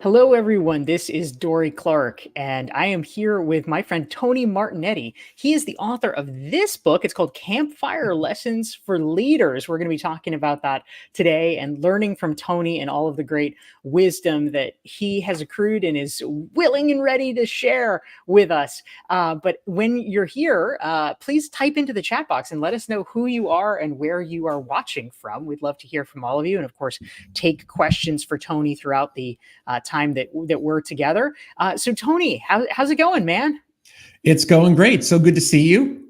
Hello, everyone. This is Dorie Clark, and I am here with my friend Tony Martignetti. He is the author of this book. It's called Campfire Lessons for Leaders. We're going to be talking about that today and learning from Tony and all of the great wisdom that he has accrued and is willing and ready to share with us. But when you're here, please type into the chat box and let us know who you are and where you are watching from. We'd love to hear from all of you, and of course, take questions for Tony throughout the time that we're together. So Tony, how's it going, man? It's going great. So good to see you.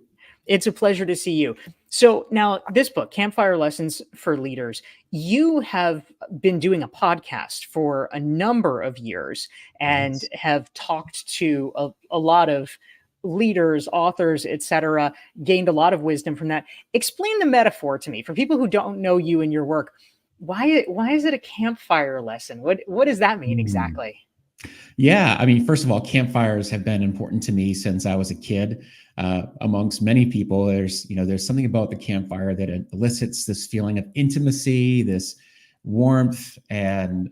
It's a pleasure to see you. So now this book, Campfire Lessons for Leaders, you have been doing a podcast for a number of years and have talked to a lot of leaders, authors, etc., gained a lot of wisdom from that. Explain the metaphor to me for people who don't know you and your work. Why is it a campfire lesson? What does that mean exactly? Yeah, I mean, first of all, campfires have been important to me since I was a kid. Amongst many people, there's something about the campfire that elicits this feeling of intimacy, this warmth, and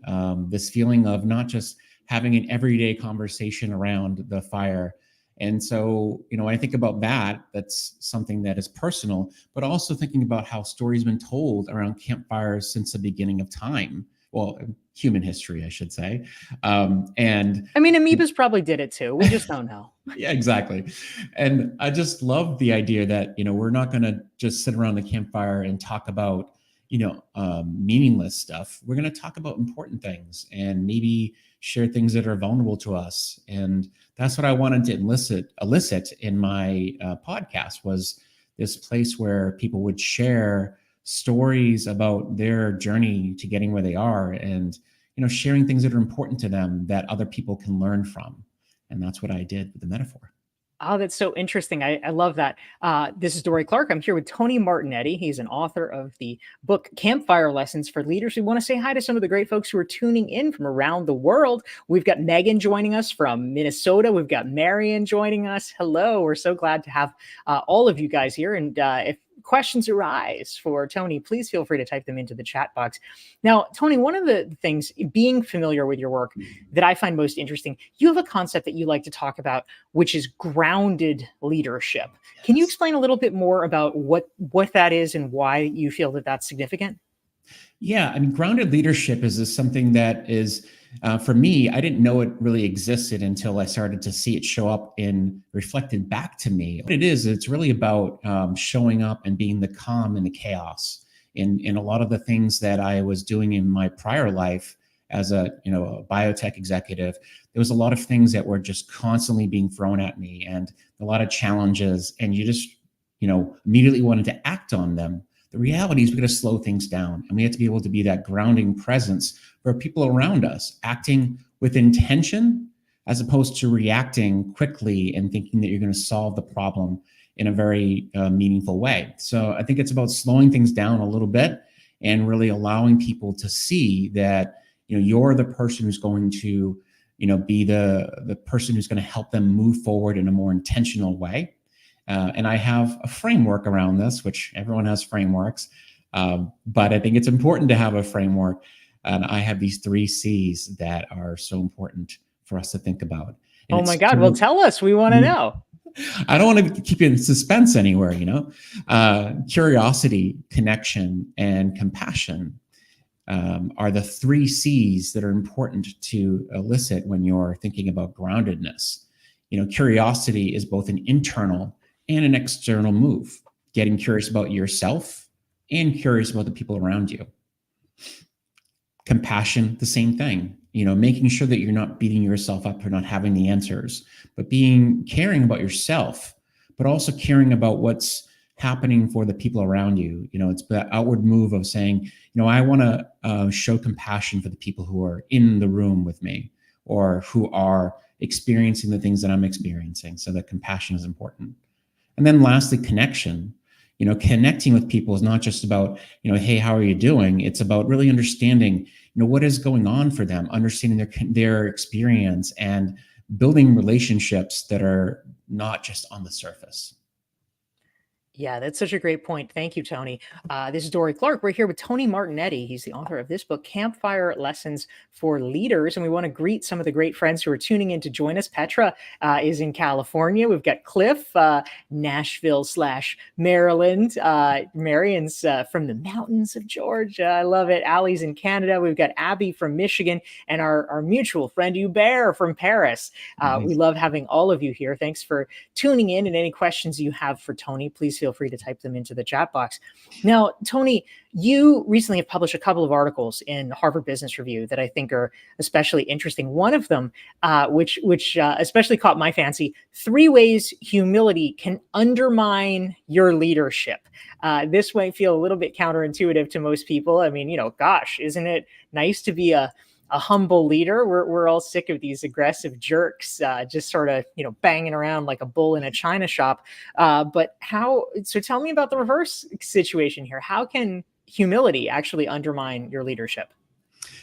this feeling of not just having an everyday conversation around the fire. And so, when I think about that, that's something that is personal, but also thinking about how stories have been told around campfires since the beginning of time. Well, human history, I should say. And I mean, amoebas probably did it too. We just don't know. Yeah, exactly. And I just love the idea that, we're not going to just sit around the campfire and talk about, meaningless stuff. We're going to talk about important things and maybe share things that are vulnerable to us. And that's what I wanted to elicit in my podcast, was this place where people would share stories about their journey to getting where they are, and sharing things that are important to them that other people can learn from. And that's what I did with the metaphor. Oh, that's so interesting. I love that. This is Dorie Clark. I'm here with Tony Martignetti. He's an author of the book Campfire Lessons for Leaders. We want to say hi to some of the great folks who are tuning in from around the world. We've got Megan joining us from Minnesota. We've got Marion joining us. Hello. We're so glad to have all of you guys here. And if questions arise for Tony, please feel free to type them into the chat box. Now, Tony, one of the things, being familiar with your work, that I find most interesting, you have a concept that you like to talk about, which is grounded leadership. Yes. Can you explain a little bit more about what that is and why you feel that that's significant? Yeah, I mean, grounded leadership is something that is, for me, I didn't know it really existed until I started to see it show up and reflected back to me. What it is, it's really about showing up and being the calm in the chaos. In a lot of the things that I was doing in my prior life as a biotech executive, there was a lot of things that were just constantly being thrown at me and a lot of challenges, and you just immediately wanted to act on them. The reality is we got to slow things down, and we have to be able to be that grounding presence for people around us, acting with intention as opposed to reacting quickly and thinking that you're going to solve the problem in a very meaningful way. So I think it's about slowing things down a little bit and really allowing people to see that you're the person who's going to be the person who's going to help them move forward in a more intentional way. And I have a framework around this, which everyone has frameworks, but I think it's important to have a framework. And I have these 3 C's that are so important for us to think about. And oh my God, well, tell us. We want to know. I don't want to keep you in suspense anywhere, Curiosity, connection, and compassion are the 3 C's that are important to elicit when you're thinking about groundedness. Curiosity is both an internal and an external move, getting curious about yourself and curious about the people around you. Compassion, the same thing, making sure that you're not beating yourself up for not having the answers, but caring about yourself, but also caring about what's happening for the people around you. It's the outward move of saying, I want to show compassion for the people who are in the room with me or who are experiencing the things that I'm experiencing. So that compassion is important. And then lastly, connection. Connecting with people is not just about, hey, how are you doing? It's about really understanding, what is going on for them, understanding their experience and building relationships that are not just on the surface. Yeah, that's such a great point. Thank you, Tony. This is Dorie Clark. We're here with Tony Martignetti. He's the author of this book, Campfire Lessons for Leaders. And we want to greet some of the great friends who are tuning in to join us. Petra is in California. We've got Cliff, Nashville/Maryland. Marion's from the mountains of Georgia. I love it. Allie's in Canada. We've got Abby from Michigan and our mutual friend Hubert from Paris. We love having all of you here. Thanks for tuning in, and any questions you have for Tony, please feel free to type them into the chat box. Now, Tony, you recently have published a couple of articles in Harvard Business Review that I think are especially interesting. One of them, which especially caught my fancy: 3 ways humility can undermine your leadership. This might feel a little bit counterintuitive to most people. I mean, gosh, isn't it nice to be a humble leader? We're all sick of these aggressive jerks, just sort of, banging around like a bull in a china shop. So tell me about the reverse situation here. How can humility actually undermine your leadership?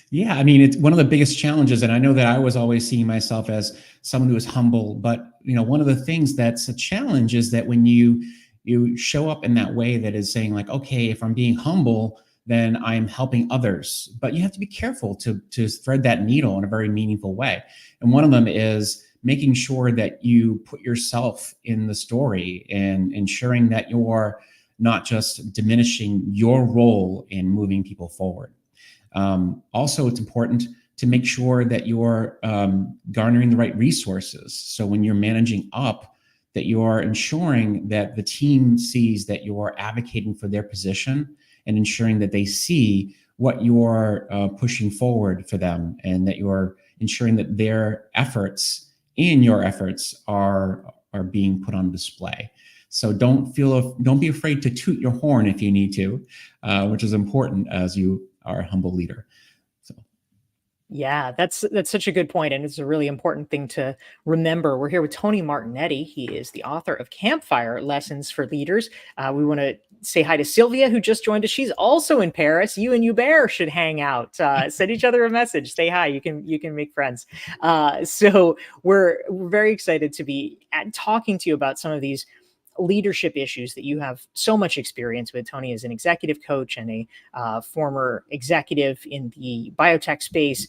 Yeah, I mean, it's one of the biggest challenges. And I know that I was always seeing myself as someone who is humble, but one of the things that's a challenge is that when you show up in that way that is saying like, okay, if I'm being humble, then I'm helping others. But you have to be careful to thread that needle in a very meaningful way. And one of them is making sure that you put yourself in the story and ensuring that you're not just diminishing your role in moving people forward. Also, it's important to make sure that you're garnering the right resources. So when you're managing up, that you're ensuring that the team sees that you're advocating for their position and ensuring that they see what you're pushing forward for them, and that you're ensuring that their efforts and your efforts are being put on display. So don't be afraid to toot your horn if you need to, which is important as you are a humble leader. Yeah, that's such a good point, and it's a really important thing to remember. We're here with Tony Martignetti. He is the author of Campfire Lessons for Leaders. We want to say hi to Sylvia, who just joined us. She's also in Paris. You and Hubert should hang out. Send each other a message. Say hi. You can make friends. So we're very excited to be talking to you about some of these leadership issues that you have so much experience with. Tony is an executive coach and a former executive in the biotech space.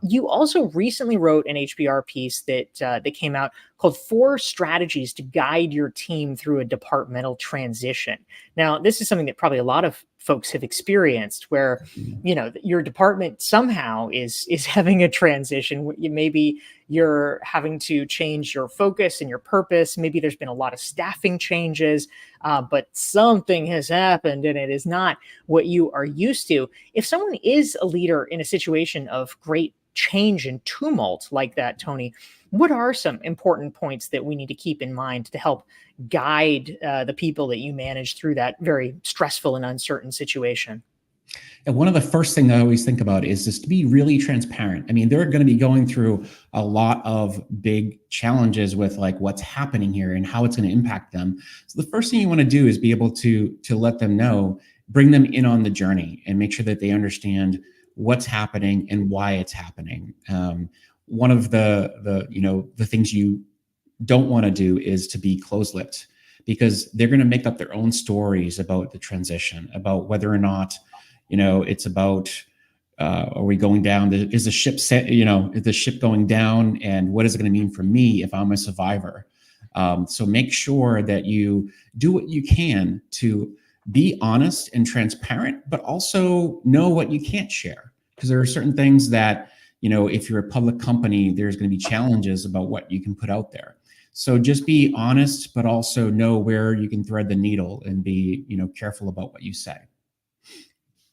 You also recently wrote an HBR piece that came out called 4 Strategies to Guide Your Team Through a Departmental Transition. Now, this is something that probably a lot of folks have experienced, where your department somehow is having a transition. Maybe you're having to change your focus and your purpose. Maybe there's been a lot of staffing changes, but something has happened and it is not what you are used to. If someone is a leader in a situation of great change and tumult like that, Tony, what are some important points that we need to keep in mind to help guide the people that you manage through that very stressful and uncertain situation? And one of the first things I always think about is just to be really transparent. I mean, they're going to be going through a lot of big challenges with like what's happening here and how it's going to impact them. So the first thing you want to do is be able to let them know, bring them in on the journey, and make sure that they understand what's happening and why it's happening. One of the things you don't want to do is to be close-lipped, because they're going to make up their own stories about the transition, about whether or not it's about are we going down? Is the ship set? Is the ship going down? And what is it going to mean for me if I'm a survivor? So make sure that you do what you can to be honest and transparent, but also know what you can't share, because there are certain things that if you're a public company, there's going to be challenges about what you can put out there. So just be honest, but also know where you can thread the needle and be careful about what you say.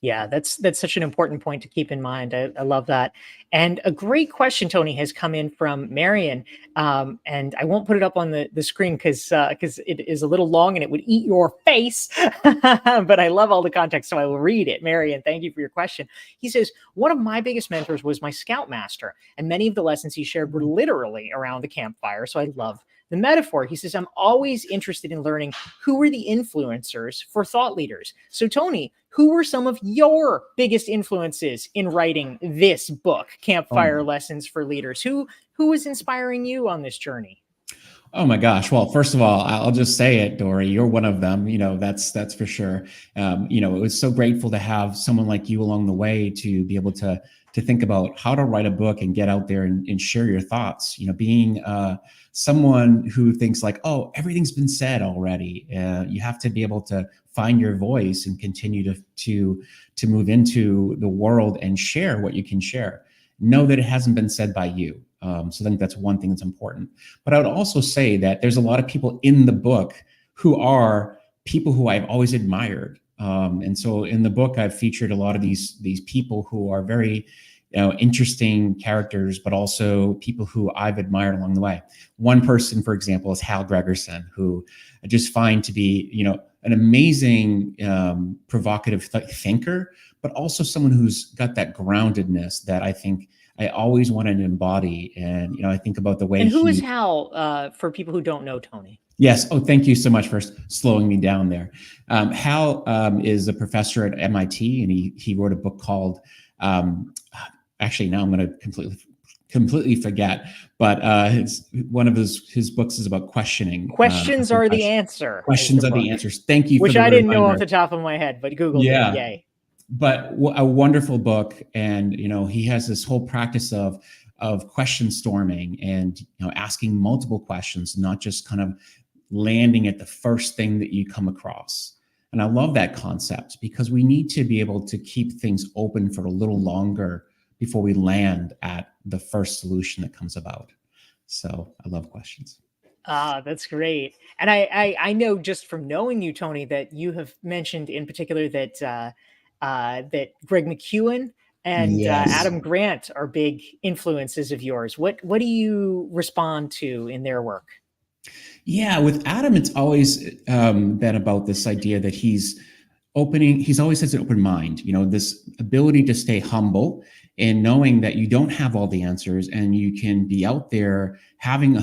Yeah, that's such an important point to keep in mind. I love that. And a great question, Tony, has come in from Marion. And I won't put it up on the screen because it is a little long and it would eat your face. But I love all the context, so I will read it. Marion, thank you for your question. He says, one of my biggest mentors was my scoutmaster, and many of the lessons he shared were literally around the campfire. So I love the metaphor. He says, I'm always interested in learning who are the influencers for thought leaders. So Tony, who were some of your biggest influences in writing this book, Campfire Lessons for Leaders? Who was inspiring you on this journey? Oh my gosh. Well, first of all, I'll just say it, Dorie, you're one of them. That's for sure. It was so grateful to have someone like you along the way to be able to think about how to write a book and get out there and share your thoughts. Being someone who thinks like, oh, everything's been said already. You have to be able to find your voice and continue to move into the world and share what you can share. Know that it hasn't been said by you. So I think that's one thing that's important. But I would also say that there's a lot of people in the book who are people who I've always admired. And so in the book, I've featured a lot of these people who are very interesting characters, but also people who I've admired along the way. One person, for example, is Hal Gregerson, who I just find to be, an amazing, provocative thinker, but also someone who's got that groundedness that I think I always wanted to embody. And, I think about the way And who is Hal, for people who don't know Tony? Yes. Oh, thank you so much for slowing me down there. Hal is a professor at MIT, and he wrote a book called, actually, now I'm going to completely forget, but one of his books is about questioning. Questions are the answer. Questions are the answers. Thank you. Which I didn't know off the top of my head, but Googled it. Yay. But a wonderful book. And, he has this whole practice of question storming and, asking multiple questions, not just kind of landing at the first thing that you come across. And I love that concept because we need to be able to keep things open for a little longer before we land at the first solution that comes about. So I love questions. That's great. And I know just from knowing you, Tony, that you have mentioned in particular that that Greg McKeown and Adam Grant are big influences of yours. What do you respond to in their work? Yeah, with Adam, it's always been about this idea that he's always has an open mind, this ability to stay humble and knowing that you don't have all the answers and you can be out there having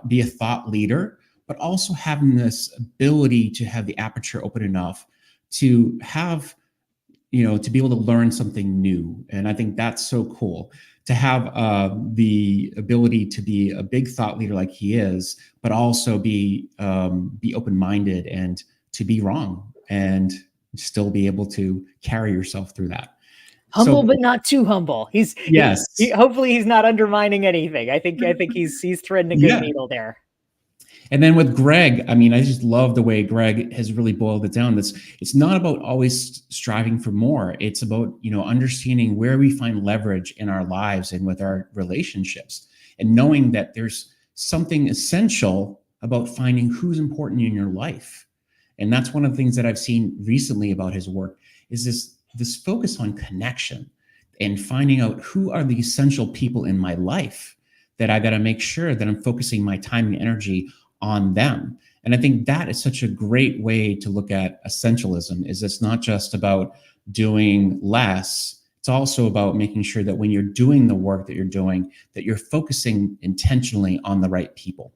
be a thought leader, but also having this ability to have the aperture open enough to have, to be able to learn something new. And I think that's so cool to have the ability to be a big thought leader like he is, but also be open-minded and to be wrong and still be able to carry yourself through that. Humble, but not too humble. Hopefully he's not undermining anything. I think he's threading a good needle there. And then with Greg, I just love the way Greg has really boiled it down. It's not about always striving for more. It's about, understanding where we find leverage in our lives and with our relationships, and knowing that there's something essential about finding who's important in your life. And that's one of the things that I've seen recently about his work is this focus on connection and finding out who are the essential people in my life that I got to make sure that I'm focusing my time and energy on them. And I think that is such a great way to look at essentialism. Is it's not just about doing less. It's also about making sure that when you're doing the work that you're doing, that you're focusing intentionally on the right people.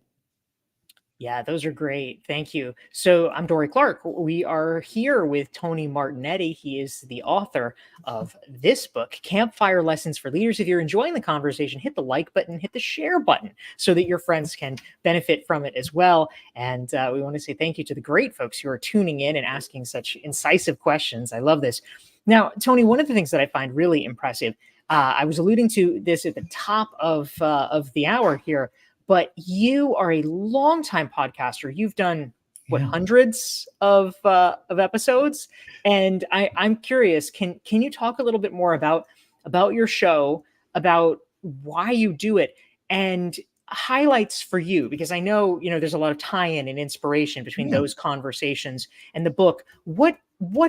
Yeah, those are great. Thank you. So I'm Dorie Clark. We are here with Tony Martignetti. He is the author of this book, Campfire Lessons for Leaders. If you're enjoying the conversation, hit the like button, hit the share button so that your friends can benefit from it as well. And we want to say thank you to the great folks who are tuning in and asking such incisive questions. I love this. Now, Tony, one of the things that I find really impressive, I was alluding to this at the top of the hour here, but you are a longtime podcaster. You've done hundreds of episodes, and I'm curious. Can you talk a little bit more about your show, about why you do it, and highlights for you? Because I know there's a lot of tie-in and inspiration between those conversations and the book. What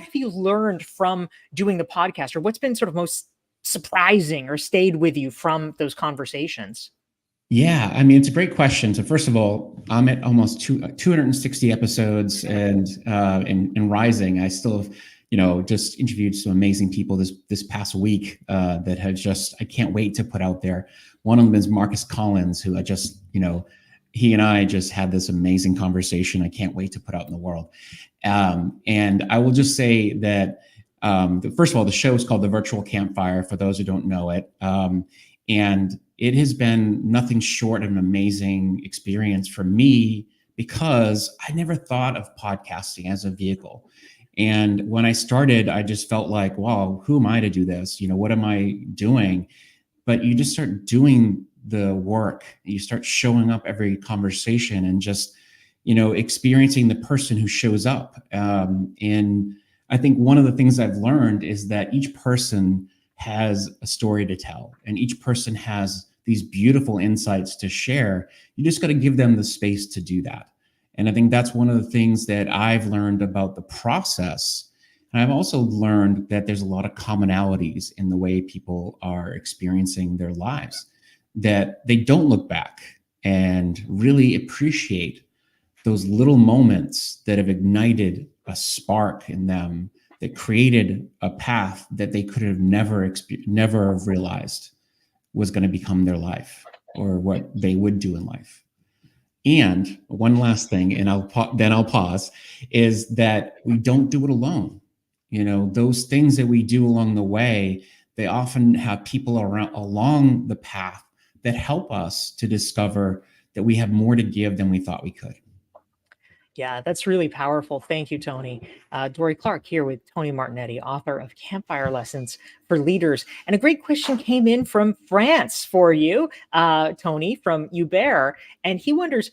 have you learned from doing the podcast, or what's been sort of most surprising or stayed with you from those conversations? Yeah, it's a great question. So first of all, I'm at almost 260 episodes and rising. I still have, just interviewed some amazing people this past week that have I can't wait to put out there. One of them is Marcus Collins, who I just, he and I just had this amazing conversation. I can't wait to put out in the world. And I will just say that, first of all, the show is called The Virtual Campfire, for those who don't know it. And it has been nothing short of an amazing experience for me because I never thought of podcasting as a vehicle. And when I started, I just felt like, wow, who am I to do this? What am I doing? But you just start doing the work. You start showing up every conversation and just, experiencing the person who shows up. And I think one of the things I've learned is that each person has a story to tell, and each person has these beautiful insights to share. You just got to give them the space to do that. And I think that's one of the things that I've learned about the process. And I've also learned that there's a lot of commonalities in the way people are experiencing their lives, that they don't look back and really appreciate those little moments that have ignited a spark in them, that created a path that they could have never have realized was going to become their life or what they would do in life. And one last thing, and then I'll pause, is that we don't do it alone. Those things that we do along the way, they often have people along the path that help us to discover that we have more to give than we thought we could. Yeah, that's really powerful. Thank you, Tony. Dorie Clark here with Tony Martignetti, author of Campfire Lessons for Leaders. And a great question came in from France for you, Tony, from Hubert. And he wonders,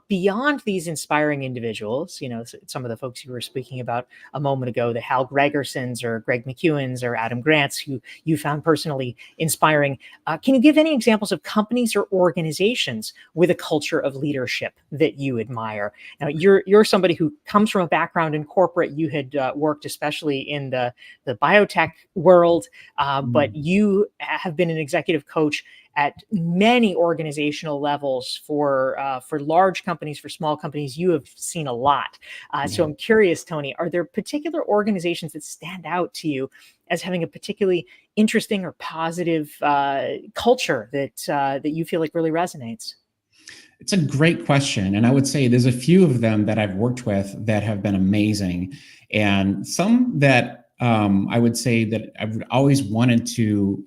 beyond these inspiring individuals, some of the folks you were speaking about a moment ago, the Hal Gregersons or Greg McEwens or Adam Grants, who you found personally inspiring, can you give any examples of companies or organizations with a culture of leadership that you admire? Now, you're somebody who comes from a background in corporate. You had worked especially in the biotech world, but you have been an executive coach at many organizational levels for large companies, for small companies. You have seen a lot. So I'm curious, Tony, are there particular organizations that stand out to you as having a particularly interesting or positive culture that you feel like really resonates? It's a great question. And I would say there's a few of them that I've worked with that have been amazing. And some that I would say that I've always wanted to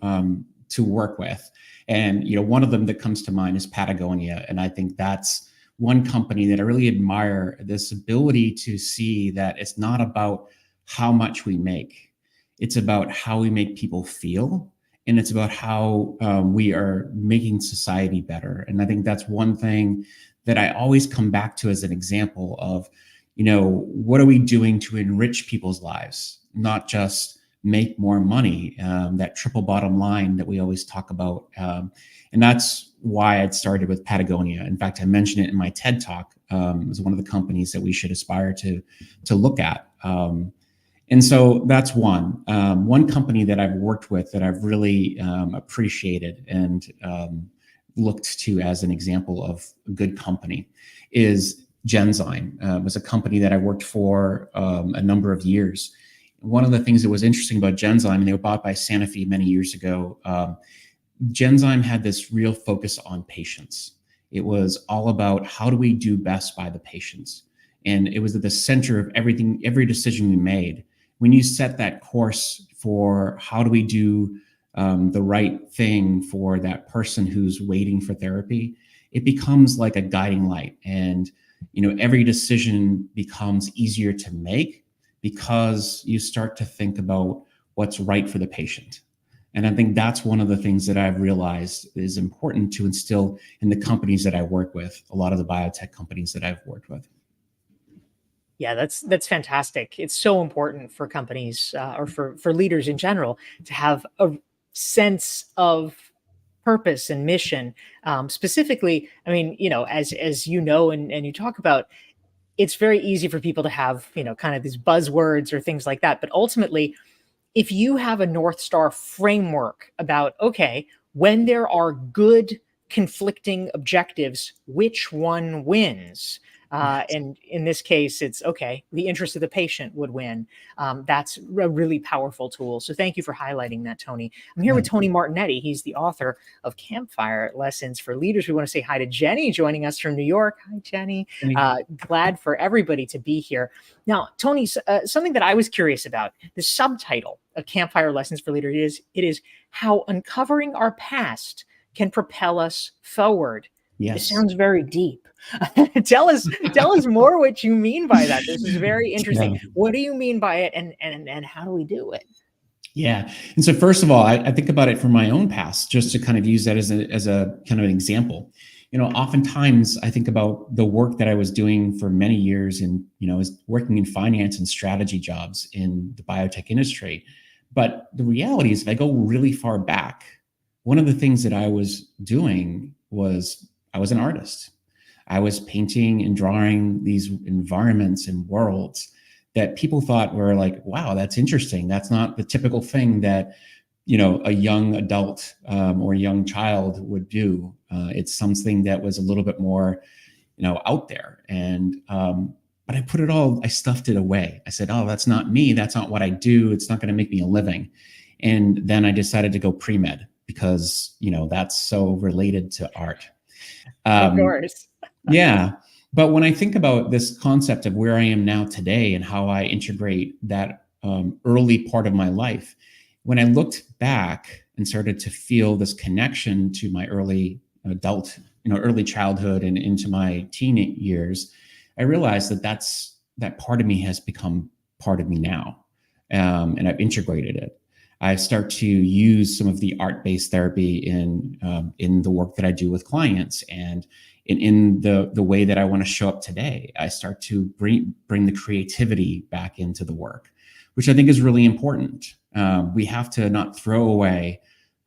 work with. And one of them that comes to mind is Patagonia. And I think that's one company that I really admire, this ability to see that it's not about how much we make. It's about how we make people feel. And it's about how we are making society better. And I think that's one thing that I always come back to as an example of, what are we doing to enrich people's lives, not just make more money, that triple bottom line that we always talk about. And that's why I'd started with Patagonia. In fact, I mentioned it in my TED Talk as one of the companies that we should aspire to look at. And so that's one company that I've worked with that I've really appreciated and looked to as an example of a good company is Genzyme. It was a company that I worked for a number of years. One of the things that was interesting about Genzyme, and they were bought by Sanofi many years ago, Genzyme had this real focus on patients. It was all about how do we do best by the patients. And it was at the center of everything, every decision we made. When you set that course for how do we do the right thing for that person who's waiting for therapy, it becomes like a guiding light. And, every decision becomes easier to make because you start to think about what's right for the patient. And I think that's one of the things that I've realized is important to instill in the companies that I work with, a lot of the biotech companies that I've worked with. Yeah, that's fantastic. It's so important for companies or for leaders in general to have a sense of purpose and mission. Specifically, I mean, as you know, and you talk about, it's very easy for people to have, kind of these buzzwords or things like that. But ultimately, if you have a North Star framework about, okay, when there are good conflicting objectives, which one wins? And in this case, it's okay, the interest of the patient would win. That's a really powerful tool. So thank you for highlighting that, Tony. I'm here with Tony Martignetti. He's the author of Campfire Lessons for Leaders. We want to say hi to Jenny joining us from New York. Hi, Jenny. Glad for everybody to be here. Now, Tony, something that I was curious about, the subtitle of Campfire Lessons for Leaders is how uncovering our past can propel us forward. This Yes. sounds very deep. Tell us more what you mean by that. This is very interesting. Yeah. What do you mean by it, and how do we do it? Yeah. And so first of all, I think about it from my own past, just to kind of use that as a kind of an example. Oftentimes I think about the work that I was doing for many years and, I was working in finance and strategy jobs in the biotech industry. But the reality is, if I go really far back, one of the things that I was doing was I was an artist. I was painting and drawing these environments and worlds that people thought were like, wow, that's interesting. That's not the typical thing that, a young adult or a young child would do. It's something that was a little bit more, out there. And, but I stuffed it away. I said, oh, that's not me. That's not what I do. It's not going to make me a living. And then I decided to go pre-med because, that's so related to art. Of course. Yeah. But when I think about this concept of where I am now today and how I integrate that early part of my life, when I looked back and started to feel this connection to my early adult, early childhood and into my teen years, I realized that part of me has become part of me now, and I've integrated it. I start to use some of the art-based therapy in the work that I do with clients, and in the way that I want to show up today. I start to bring the creativity back into the work, which I think is really important. We have to not throw away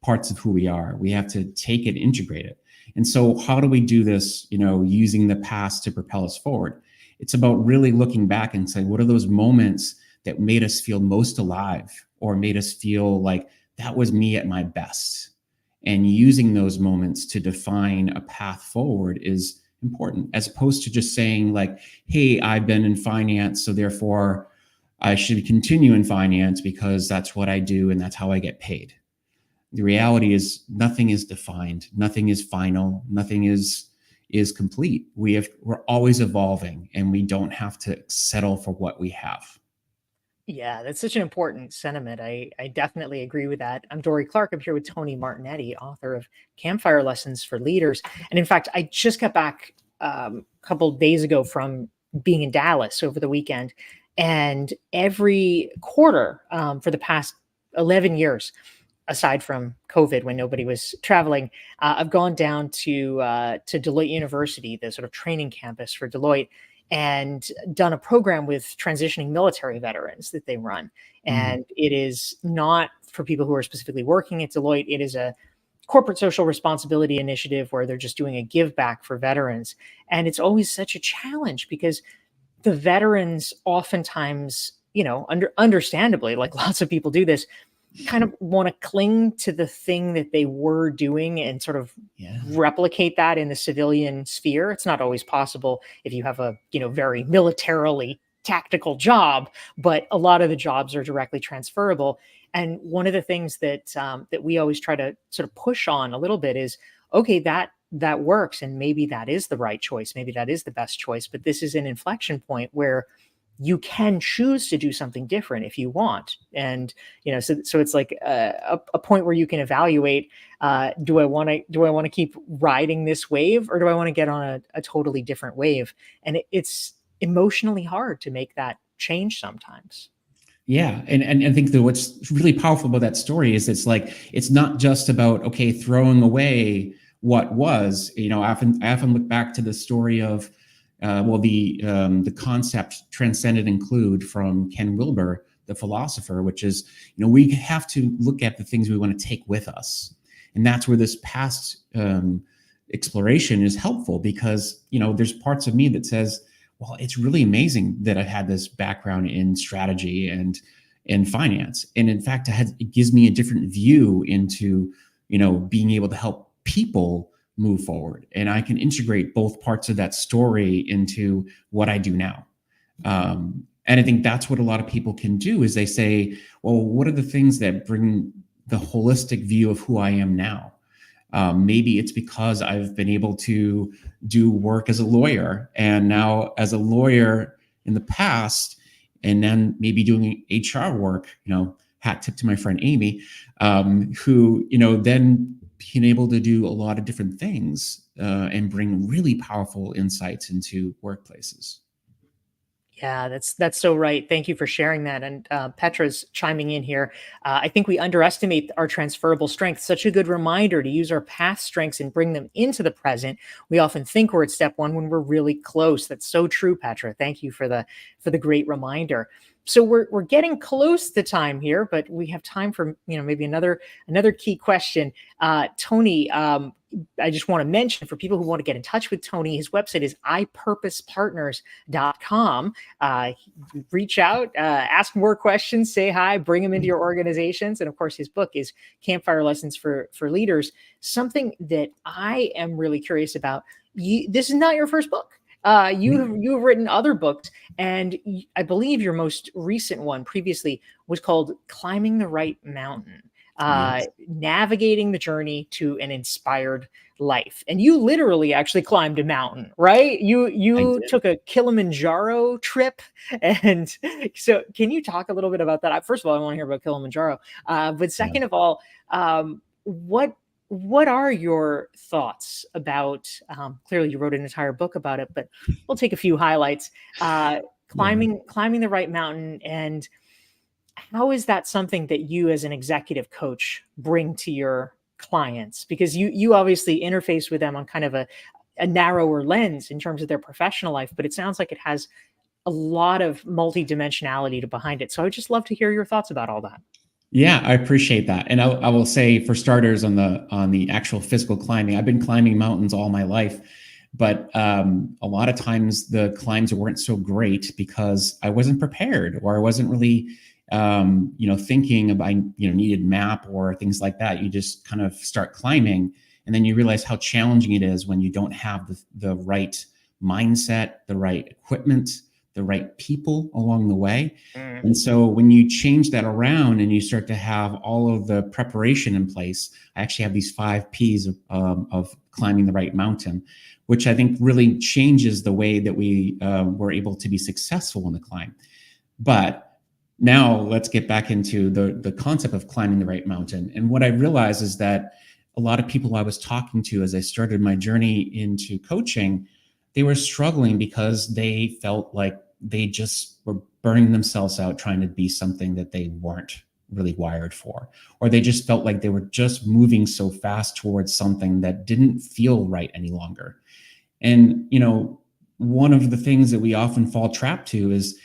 parts of who we are. We have to take it and integrate it. And so how do we do this, using the past to propel us forward? It's about really looking back and saying, what are those moments that made us feel most alive or made us feel like that was me at my best? And using those moments to define a path forward is important, as opposed to just saying like, hey, I've been in finance, so therefore I should continue in finance because that's what I do and that's how I get paid. The reality is nothing is defined, nothing is final, nothing is complete. We're always evolving, and we don't have to settle for what we have. Yeah, that's such an important sentiment. I definitely agree with that. I'm Dorie Clark. I'm here with Tony Martignetti, author of Campfire Lessons for Leaders. And in fact, I just got back a couple of days ago from being in Dallas over the weekend. And every quarter for the past 11 years, aside from COVID when nobody was traveling, I've gone down to Deloitte University, the sort of training campus for Deloitte, and done a program with transitioning military veterans that they run. And it is not for people who are specifically working at Deloitte. It is a corporate social responsibility initiative where they're just doing a give back for veterans. And it's always such a challenge because the veterans oftentimes, understandably, like lots of people do this, kind of want to cling to the thing that they were doing and sort of replicate that in the civilian sphere. It's not always possible if you have a, very militarily tactical job, but a lot of the jobs are directly transferable. And one of the things that that we always try to sort of push on a little bit is, okay, that works, and maybe that is the right choice, maybe that is the best choice, but this is an inflection point where you can choose to do something different if you want. And, so it's like a point where you can evaluate, do I want to keep riding this wave, or do I want to get on a totally different wave? And it's emotionally hard to make that change sometimes. Yeah. And I think that what's really powerful about that story is it's not just about, okay, throwing away what was. I often look back to the story of, the concept transcend and include from Ken Wilber, the philosopher, which is, we have to look at the things we want to take with us. And that's where this past exploration is helpful, because, there's parts of me that says, well, it's really amazing that I had this background in strategy and in finance. And in fact, it gives me a different view into, being able to help people move forward. And I can integrate both parts of that story into what I do now. And I think that's what a lot of people can do, is they say, well, what are the things that bring the holistic view of who I am now? Maybe it's because I've been able to do work as a lawyer, and now as a lawyer in the past, and then maybe doing HR work, hat tip to my friend Amy, who, then being able to do a lot of different things and bring really powerful insights into workplaces. Yeah, that's so right. Thank you for sharing that. And Petra's chiming in here. I think we underestimate our transferable strengths. Such a good reminder to use our past strengths and bring them into the present. We often think we're at step one when we're really close. That's so true, Petra. Thank you for the great reminder. So we're getting close to time here, but we have time for maybe another key question. Tony, I just want to mention for people who want to get in touch with Tony, his website is ipurposepartners.com. Reach out, ask more questions, say hi, bring them into your organizations. And of course, his book is Campfire Lessons for Leaders. Something that I am really curious about. This is not your first book. You have written other books, and I believe your most recent one previously was called Climbing the Right Mountain. Yes. Navigating the journey to an inspired life. And you literally actually climbed a mountain, right? You took a Kilimanjaro trip. And so can you talk a little bit about that? First of all, I want to hear about Kilimanjaro. But second of all, what are your thoughts about, clearly you wrote an entire book about it, but we'll take a few highlights. Climbing the right mountain, and how is that something that you as an executive coach bring to your clients? Because you obviously interface with them on kind of a narrower lens in terms of their professional life, but it sounds like it has a lot of multidimensionality behind it. So I would just love to hear your thoughts about all that. Yeah, I appreciate that. And I will say, for starters, on the actual physical climbing, I've been climbing mountains all my life, but a lot of times the climbs weren't so great because I wasn't prepared, or I wasn't really thinking about, needed map or things like that. You just kind of start climbing, and then you realize how challenging it is when you don't have the right mindset, the right equipment, the right people along the way. And so when you change that around and you start to have all of the preparation in place, I actually have these 5 Ps of climbing the right mountain, which I think really changes the way that we were able to be successful in the climb. But now let's get back into the concept of climbing the right mountain. And what I realized is that a lot of people I was talking to as I started my journey into coaching, they were struggling because they felt like they just were burning themselves out trying to be something that they weren't really wired for, or they just felt like they were just moving so fast towards something that didn't feel right any longer. And, one of the things that we often fall trapped to is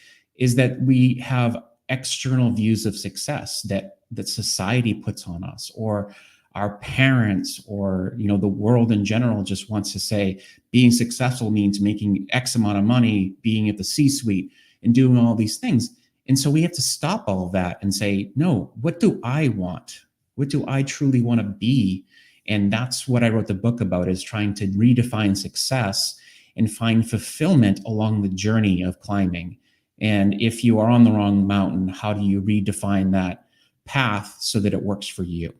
that we have external views of success that society puts on us, or our parents, or the world in general just wants to say being successful means making X amount of money, being at the C-suite, and doing all these things. And so we have to stop all of that and say, no, what do I want? What do I truly want to be? And that's what I wrote the book about, is trying to redefine success and find fulfillment along the journey of climbing. And if you are on the wrong mountain, how do you redefine that path so that it works for you?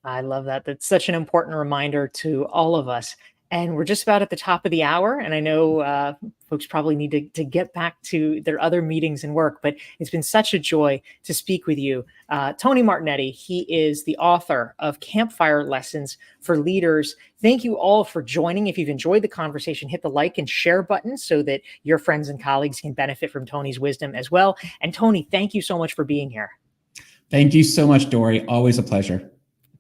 I love that. That's such an important reminder to all of us. And we're just about at the top of the hour. And I know folks probably need to get back to their other meetings and work, but it's been such a joy to speak with you. Tony Martignetti, he is the author of Campfire Lessons for Leaders. Thank you all for joining. If you've enjoyed the conversation, hit the like and share button so that your friends and colleagues can benefit from Tony's wisdom as well. And Tony, thank you so much for being here. Thank you so much, Dorie. Always a pleasure.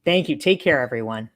Thank you. Take care, everyone.